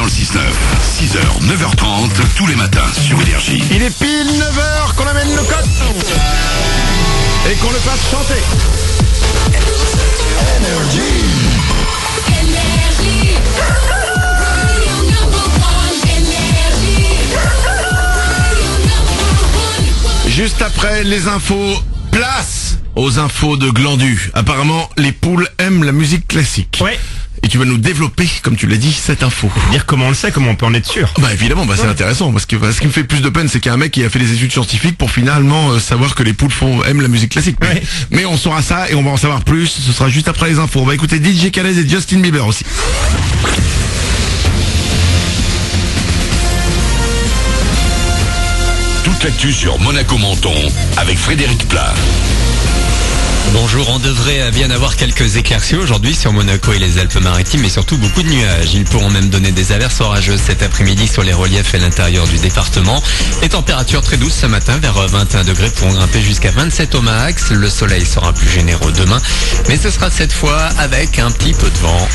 dans le 6-9. 6h, 9h30, tous les matins sur Énergie. Il est pile 9h qu'on amène le code et qu'on le fasse chanter. Juste après les infos, place aux infos de Glandu. Apparemment, les poules aiment la musique classique. Ouais. Et tu vas nous développer, comme tu l'as dit, cette info. Dire comment on le sait, comment on peut en être sûr. Bah évidemment, c'est intéressant, parce que ce qui me fait plus de peine, c'est qu'il y a un mec qui a fait des études scientifiques pour finalement savoir que les poules aiment la musique classique. Ouais. Mais on saura ça et on va en savoir plus, ce sera juste après les infos. On va écouter DJ Khaled et Justin Bieber aussi. Toute l'actu sur Monaco Menton avec Frédéric Plat. Bonjour, on devrait bien avoir quelques éclaircies aujourd'hui sur Monaco et les Alpes-Maritimes, mais surtout beaucoup de nuages. Ils pourront même donner des averses orageuses cet après-midi sur les reliefs et l'intérieur du département. Les températures très douces ce matin, vers 21 degrés, pourront grimper jusqu'à 27 au max. Le soleil sera plus généreux demain, mais ce sera cette fois avec un petit peu de vent.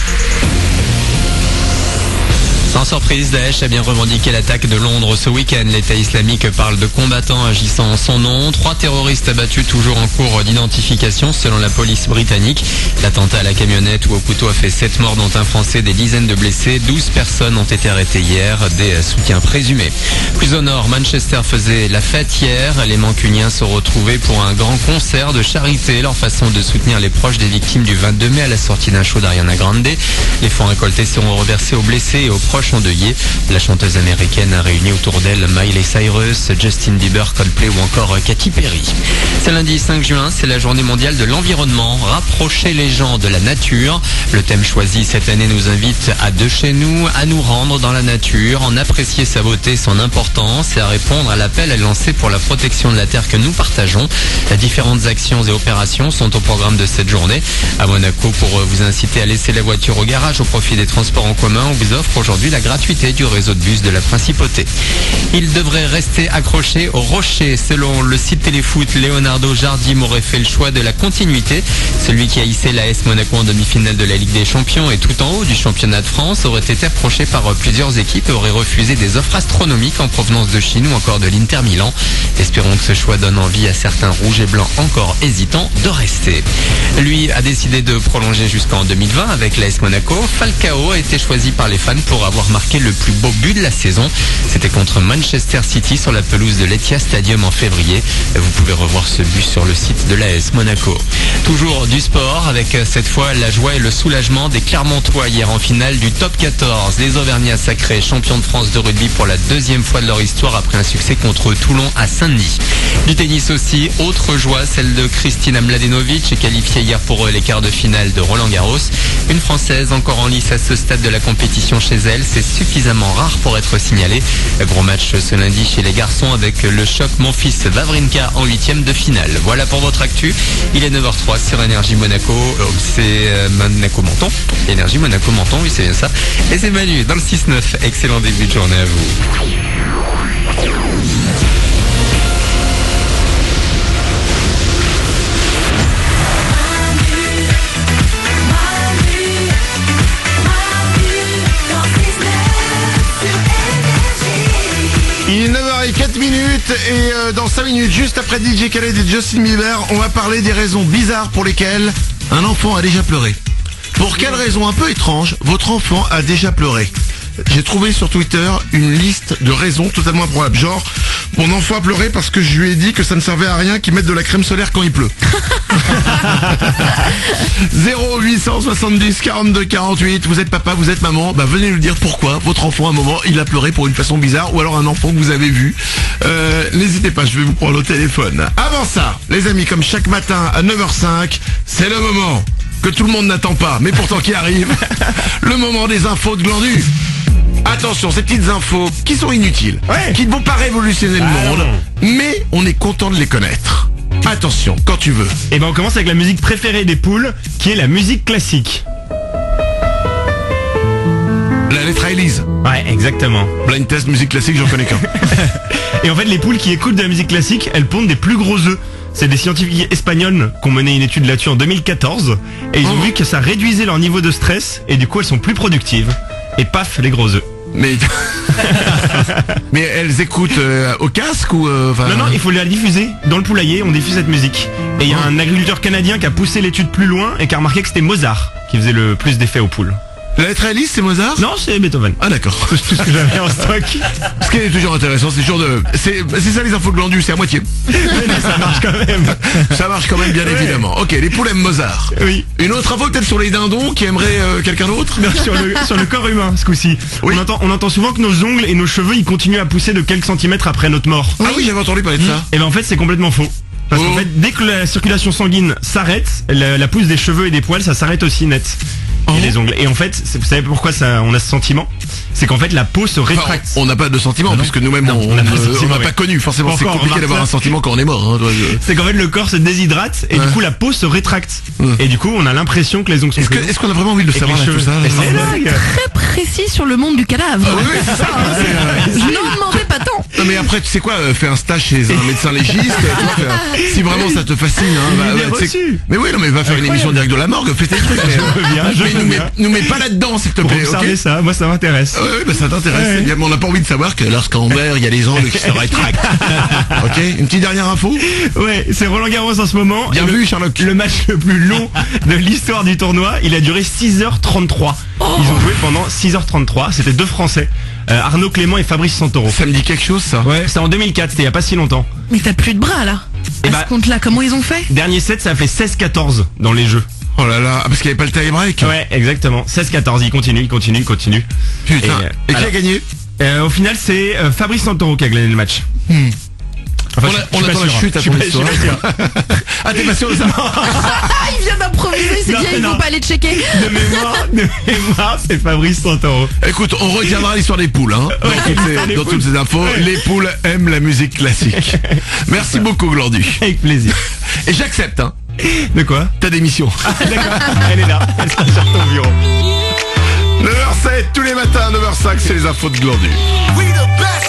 Sans surprise, Daesh a bien revendiqué l'attaque de Londres ce week-end. L'État islamique parle de combattants agissant en son nom. 3 terroristes abattus, toujours en cours d'identification selon la police britannique. L'attentat à la camionnette ou au couteau a fait 7 morts, dont un Français, des dizaines de blessés. 12 personnes ont été arrêtées hier, des soutiens présumés. Plus au nord, Manchester faisait la fête hier. Les Mancuniens se retrouvaient pour un grand concert de charité. Leur façon de soutenir les proches des victimes du 22 mai à la sortie d'un show d'Ariana Grande. Les fonds récoltés seront reversés aux blessés et aux proches endeuillés. La chanteuse américaine a réuni autour d'elle Miley Cyrus, Justin Bieber, Coldplay ou encore Katy Perry. C'est lundi 5 juin, c'est la journée mondiale de l'environnement. Rapprocher les gens de la nature. Le thème choisi cette année nous invite à de chez nous, à nous rendre dans la nature, en apprécier sa beauté, son importance et à répondre à l'appel lancé pour la protection de la terre que nous partageons. Différentes actions et opérations sont au programme de cette journée. À Monaco, pour vous inciter à laisser la voiture au garage au profit des transports en commun, on vous offre aujourd'hui la gratuité du réseau de bus de la Principauté. Il devrait rester accroché au rocher. Selon le site Téléfoot, Leonardo Jardim aurait fait le choix de la continuité. Celui qui a hissé l'AS Monaco en demi-finale de la Ligue des Champions et tout en haut du championnat de France aurait été approché par plusieurs équipes et aurait refusé des offres astronomiques en provenance de Chine ou encore de l'Inter Milan. Espérons que ce choix donne envie à certains rouges et blancs encore hésitants de rester. Lui a décidé de prolonger jusqu'en 2020 avec l'AS Monaco. Falcao a été choisi par les fans pour avoir marqué le plus beau but de la saison. C'était contre Manchester City sur la pelouse de l'Etihad Stadium en février. Vous pouvez revoir ce but sur le site de l'AS Monaco. Toujours du sport avec cette fois la joie et le soulagement des Clermontois hier en finale du top 14. Les Auvergnats sacrés champions de France de rugby pour la 2e fois de leur histoire après un succès contre Toulon à Saint-Denis. Du tennis aussi, autre joie, celle de Kristina Mladenovic, qualifiée hier pour les quarts de finale de Roland-Garros. Une Française encore en lice à ce stade de la compétition chez elle, c'est suffisamment rare pour être signalé. Gros match ce lundi chez les garçons avec le choc Monfils-Wawrinka en 8e de finale. Voilà pour votre actu. Il est 9h03 sur Énergie Monaco. C'est Monaco Menton. Énergie Monaco Menton, oui c'est bien ça. Et c'est Manu dans le 6-9. Excellent début de journée à vous. Il est 9h04 et dans 5 minutes, juste après DJ Khaled et Justin Bieber, on va parler des raisons bizarres pour lesquelles un enfant a déjà pleuré. Pour quelle raison un peu étrange, votre enfant a déjà pleuré? J'ai trouvé sur Twitter une liste de raisons totalement improbables. Genre, mon enfant a pleuré parce que je lui ai dit que ça ne servait à rien qu'il mette de la crème solaire quand il pleut. 0870 42 48, vous êtes papa, vous êtes maman, venez nous dire pourquoi votre enfant à un moment il a pleuré pour une façon bizarre, ou alors un enfant que vous avez vu. N'hésitez pas, je vais vous prendre au téléphone. Avant ça, les amis, comme chaque matin à 9h05, c'est le moment que tout le monde n'attend pas, mais pourtant qui arrive, le moment des infos de Glandu. Attention, ces petites infos qui sont inutiles, qui ne vont pas révolutionner le monde, mais on est content de les connaître. Attention, quand tu veux. Et on commence avec la musique préférée des poules, qui est la musique classique. La lettre à Élise. Ouais, exactement. Blind test, musique classique, j'en connais qu'un. Et en fait, les poules qui écoutent de la musique classique, elles pondent des plus gros œufs. C'est des scientifiques espagnols qui ont mené une étude là-dessus en 2014. Et ils ont vu que ça réduisait leur niveau de stress, et du coup elles sont plus productives. Et paf, les gros œufs. Mais mais elles écoutent au casque ou enfin, Non, il faut la diffuser. Dans le poulailler, on diffuse cette musique. Et il y a un agriculteur canadien qui a poussé l'étude plus loin et qui a remarqué que c'était Mozart qui faisait le plus d'effet aux poules. La lettre à Alice, c'est Mozart? Non, c'est Beethoven. Ah d'accord. C'est tout ce que j'avais en stock. Ce qui est toujours intéressant, c'est toujours c'est ça les infos glandues, c'est à moitié. Mais ça marche quand même. Ça marche quand même bien évidemment. Ok, les poules aiment Mozart. Oui. Une autre info peut-être sur les dindons qui aimerait quelqu'un d'autre? Non, sur le corps humain, ce coup-ci. Oui. On entend souvent que nos ongles et nos cheveux, ils continuent à pousser de quelques centimètres après notre mort. Ah oui, j'avais entendu parler de ça. Et ben en fait, c'est complètement faux. Parce qu'en Oh. fait, dès que la circulation sanguine s'arrête, la pousse des cheveux et des poils, ça s'arrête aussi net. Oh. Et les ongles. Et en fait, vous savez pourquoi on a ce sentiment? C'est qu'en fait, la peau se Enfin, rétracte. on n'a pas de sentiment puisque nous-mêmes Non, on on n'a n'a pas de sentiment, pas oui. connu. Forcément, c'est Encore, compliqué remarque d'avoir ça. un sentiment quand on est mort. Hein. C'est qu'en fait, le corps se déshydrate et du coup, la peau se rétracte. Et du coup, on a l'impression que les ongles sont plus longs. Est-ce qu'on a vraiment envie de le Et que savoir les là, tout cheveux. ça? Mais c'est dingue. Très précis sur le monde du cadavre. Oui, oui, c'est ça. Je n'en demandais pas tant. Non mais après tu sais quoi, fais un stage chez un médecin légiste, tu vois, si vraiment ça te fascine, hein, Une idée tu sais- reçue. mais oui non mais va faire une émission direct de la morgue, fais tes trucs. Mais, veux bien, je mais veux bien. nous mets pas là-dedans s'il te Pour plaît, ok? observer ça, moi ça m'intéresse. Ouais, bah ça t'intéresse, Ouais. c'est bien, mais on n'a pas envie de savoir que lorsqu'on meurt, il y a les ongles qui se rétractent. Ok, une petite dernière info. Ouais, c'est Roland Garros en ce moment. Bien Et vu, Sherlock. Le match le plus long de l'histoire du tournoi, il a duré 6h33. Ils ont joué pendant 6h33, c'était deux Français, Arnaud Clément et Fabrice Santoro. Ça me dit quelque chose ça. Ouais, c'était en 2004, c'était il y a pas si longtemps. Mais t'as plus de bras là. Eh À bah- ce compte-là, comment ils ont fait? Dernier set, ça a fait 16-14 dans les jeux. Oh là là, parce qu'il n'y avait pas le tie-break. Ouais, exactement. 16-14, il continue. Putain. Et qui a alors, gagné? Au final, c'est Fabrice Santoro qui a gagné le match. Enfin, On je suis attend pas la sûr, chute hein. à Je ton suis histoire. pas sûr. Ah t'es pas sûr de ça? Ah, il vient d'improviser, c'est Non, bien, il non. faut pas aller checker. De mémoire, c'est Fabrice Santoro. Écoute, on retiendra l'histoire des poules, hein, dans toutes ces infos. Les poules aiment la musique classique. Merci beaucoup, Glandu. Avec plaisir. Et j'accepte, hein, De quoi? ta démission. D'accord, elle est là. Elle sera sur ton bureau. 9h07, tous les matins, 9h05, c'est les infos de Glandu.